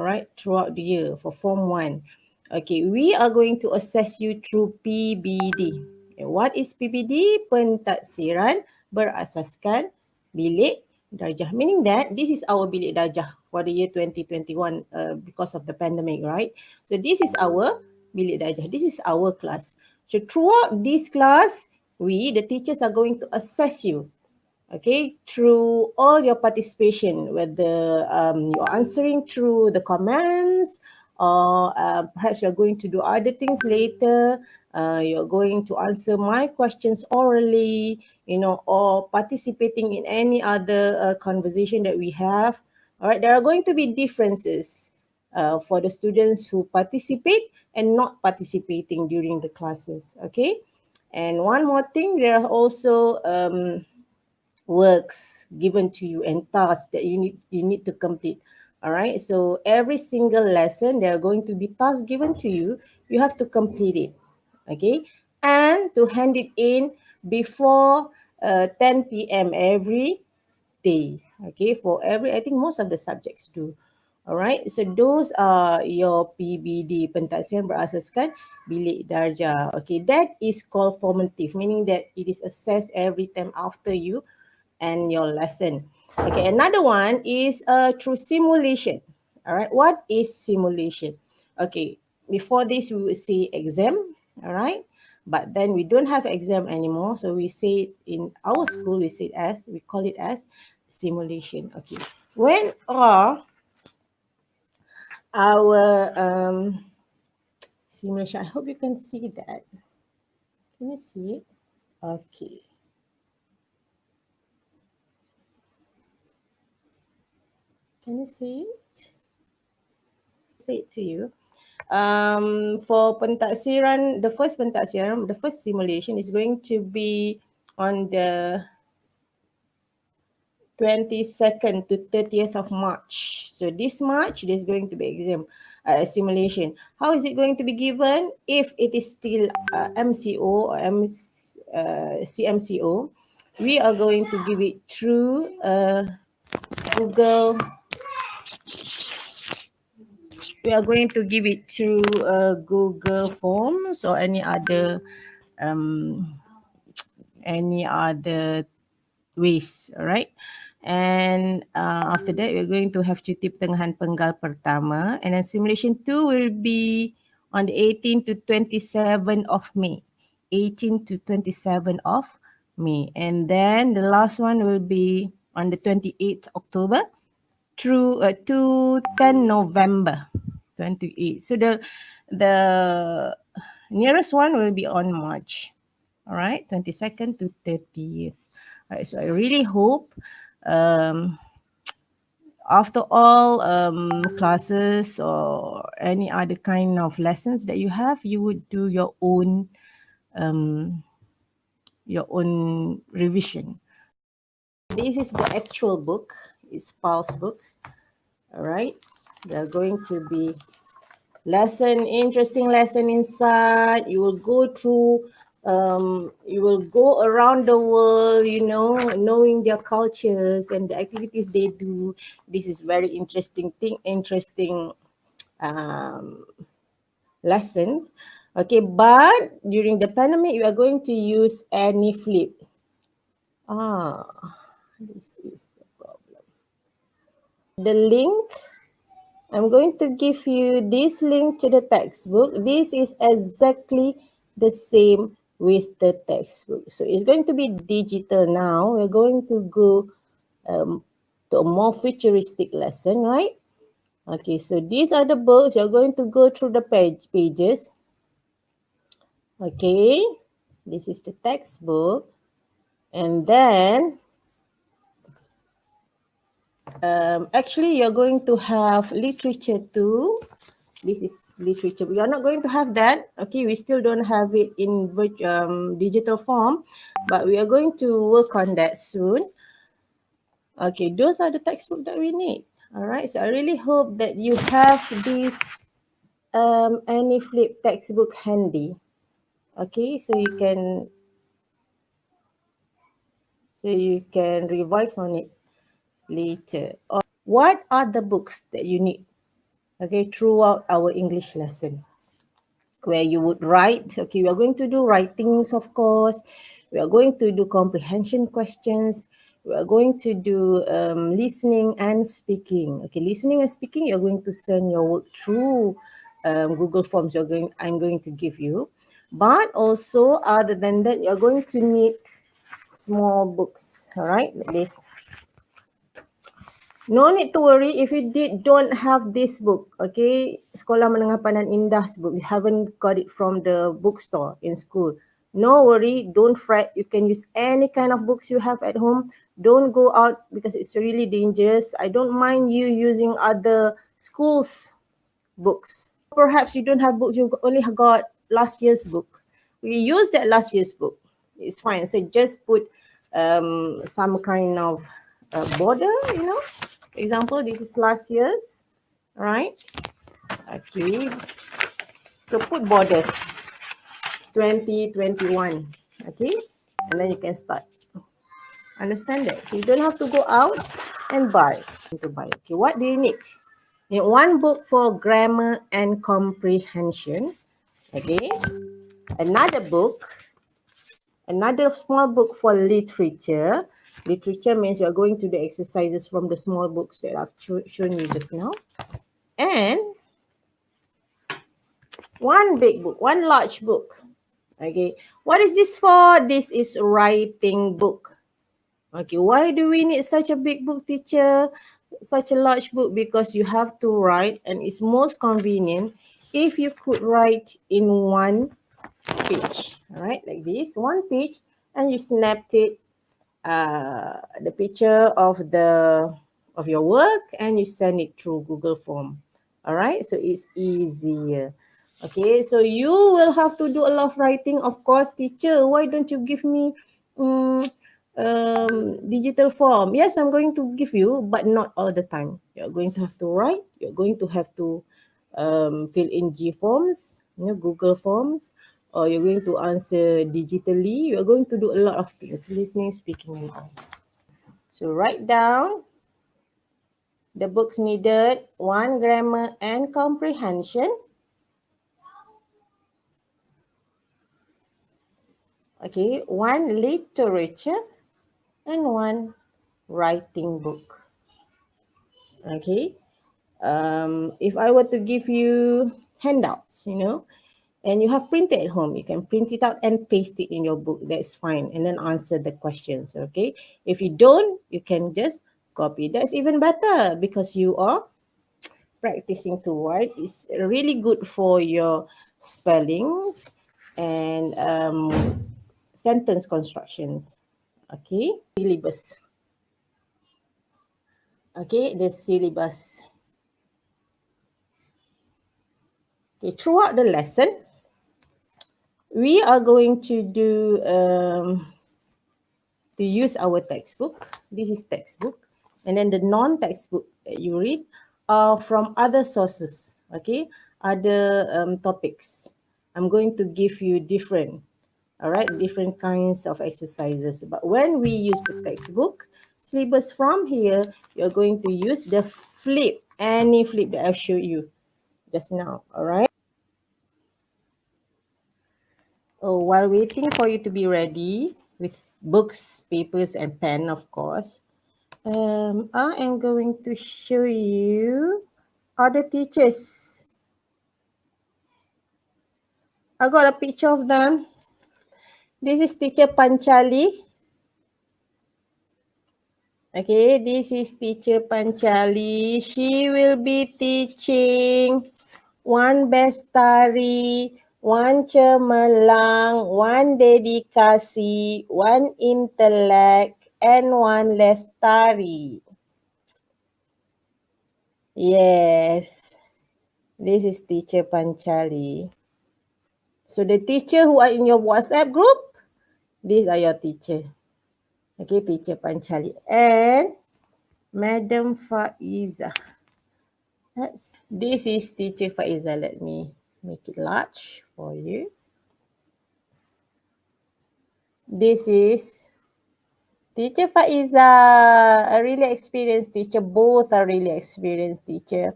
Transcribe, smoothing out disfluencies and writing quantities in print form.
all right, throughout the year for Form 1. Okay, we are going to assess you through PBD. Okay, what is PBD? Pentaksiran berasaskan bilik darjah. Meaning that this is our bilik darjah for the year 2021 because of the pandemic, right? So this is our bilik darjah. This is our class. So throughout this class, we, the teachers, are going to assess you, okay, through all your participation, whether you're answering through the comments, or perhaps you're going to do other things later. You're going to answer my questions orally, or participating in any other conversation that we have. All right, there are going to be differences for the students who participate and not participating during the classes. Okay, and one more thing, there are also works given to you and tasks that you need to complete. All right, so every single lesson there are going to be tasks given to you. You have to complete it, okay, and to hand it in before 10 p.m. every day. Okay, for every, I think most of the subjects do. All right, so those are your PBD, pentaksiran berasaskan bilik darjah. Okay, that is called formative, meaning that it is assessed every time after you and your lesson. Okay, another one is through simulation. All right, what is simulation? Okay, before this we would say exam, all right, but then we don't have exam anymore, so we say it in our school, we call it as simulation. Okay, when are our simulation? I hope you can see that. Can you see it? Okay. Can you see it? Say it to you. For pentaksiran, the first pentaksiran, the first simulation is going to be on the 22nd to 30th of March. So this March, there's going to be exam simulation. How is it going to be given? If it is still MCO or CMCO, we are going to give it through Google. We are going to give it through Google Forms or um, any other ways, all right? And after that, we're going to have cuti pertengahan penggal pertama, and then simulation 2 will be on the 18th to 27th of May. 18th to 27th of May. And then the last one will be on the 28th October through to 10 November 28. So the nearest one will be on March. All right, 22nd to 30th. All right, so I really hope after all classes or any other kind of lessons that you have, you would do your own revision. This is the actual book. It's Pulse Books. All right, there are going to be interesting lesson inside. You will go through, you will go around the world, knowing their cultures and the activities they do. This is very interesting lessons. Okay, but during the pandemic, you are going to use AnyFlip. This is the problem. The link, I'm going to give you this link to the textbook. This is exactly the same with the textbook. So it's going to be digital now. We're going to go to a more futuristic lesson, right? Okay, so these are the books. You're going to go through the pages. Okay, this is the textbook. And then actually you're going to have literature too. This is literature. We are not going to have that. Okay, we still don't have it in digital form, but we are going to work on that soon. Okay, those are the textbook that we need. All right, so I really hope that you have this AnyFlip textbook handy. Okay, so you can revise on it later. What are the books that you need? okay, throughout our English lesson, where you would write. Okay, we are going to do writings, of course. We are going to do comprehension questions. We are going to do listening and speaking. Okay, listening and speaking, you're going to send your work through Google Forms. I'm going to give you. But also, other than that, you're going to need small books. All right, like this. No need to worry if you don't have this book, okay? Sekolah Menengah Pandan Indah's book, you haven't got it from the bookstore in school. No worry, don't fret. You can use any kind of books you have at home. Don't go out because it's really dangerous. I don't mind you using other schools' books. Perhaps you don't have books, you only got last year's book. We use that last year's book. It's fine. So just put some kind of border, you know. For example, this is last year's, right? Okay. So put borders 2021. Okay. And then you can start. Understand that? So you don't have to go out and buy. Okay, what do you need? You need one book for grammar and comprehension. Okay. Another small book for literature. Literature means you are going to do exercises from the small books that I've shown you just now. And one big book, one large book. Okay. What is this for? This is writing book. Okay. Why do we need such a big book, teacher? Such a large book? Because you have to write, and it's most convenient if you could write in one page. All right, like this, one page, and you snapped it, the picture of your work, and you send it through Google Form. All right, so it's easier. Okay, so you will have to do a lot of writing, of course. Teacher, why don't you give me digital form? Yes, I'm going to give you, but not all the time. You're going to have to write. You're going to have to fill in G forms, Google Forms, or you're going to answer digitally. You're going to do a lot of things, listening, speaking, and all. So write down the books needed: one, grammar and comprehension. Okay, one, literature, and one, writing book. Okay. If I were to give you handouts, and you have printed at home, you can print it out and paste it in your book. That's fine. And then answer the questions. Okay. If you don't, you can just copy. That's even better because you are practicing to write. It's really good for your spellings and sentence constructions. Okay. Syllabus. Okay. The syllabus. Okay. Throughout the lesson, we are going to do to use our textbook. This is textbook, and then the non-textbook that you read are from other sources. Okay, other topics. I'm going to give you different kinds of exercises. But when we use the textbook syllabus from here, you're going to use the flip, any flip that I showed you just now. All right. Oh, while waiting for you to be ready with books, papers, and pen, of course, I am going to show you other teachers. I got a picture of them. This is teacher Panchali. Okay, this is teacher Panchali. She will be teaching one Bestari, one Cemerlang, one Dedikasi, one Intellect, and one Lestari. Yes, this is teacher Panchali. So the teacher who are in your WhatsApp group, these are your teacher. Okay, teacher Panchali and Madam Faiza. This is teacher Faiza. Let me make it large for you. This is teacher Faiza, a really experienced teacher. Both are really experienced teacher.